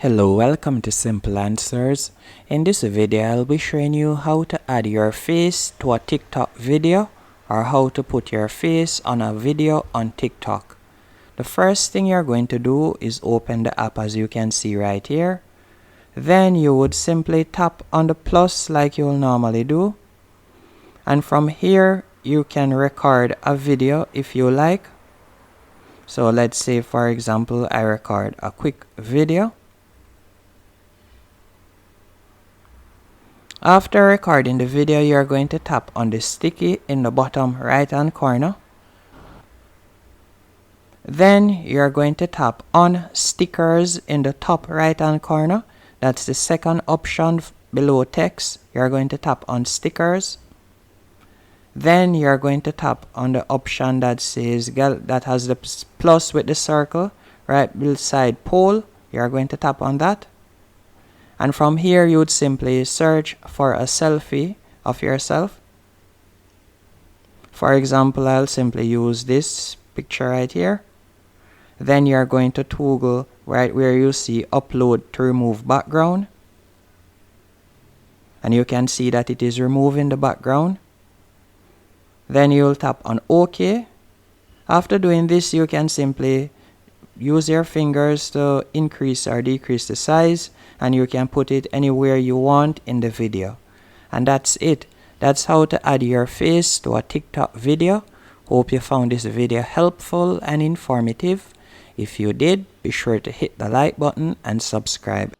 Hello, welcome to Simple Answers. In this video, I'll be showing you how to add your face to a TikTok video or how to put your face on a video on TikTok. The first thing you're going to do is open the app as you can see right here. Then you would simply tap on the plus like you will normally do. And from here, you can record a video if you like. So let's say, for example, I record a quick video. After recording the video, you are going to tap on the sticky in the bottom right hand corner. Then you are going to tap on stickers in the top right hand corner. That's the second option below text. You are going to tap on stickers. Then you are going to tap on the option that says that has the plus with the circle right beside poll. You are going to tap on that. And from here, you would simply search for a selfie of yourself. For example, I'll simply use this picture right here. Then you're going to toggle right where you see upload to remove background. And you can see that it is removing the background. Then you'll tap on OK. After doing this, you can simply use your fingers to increase or decrease the size, and you can put it anywhere you want in the video. And that's it. That's how to add your face to a TikTok video. Hope you found this video helpful and informative. If you did, be sure to hit the like button and subscribe.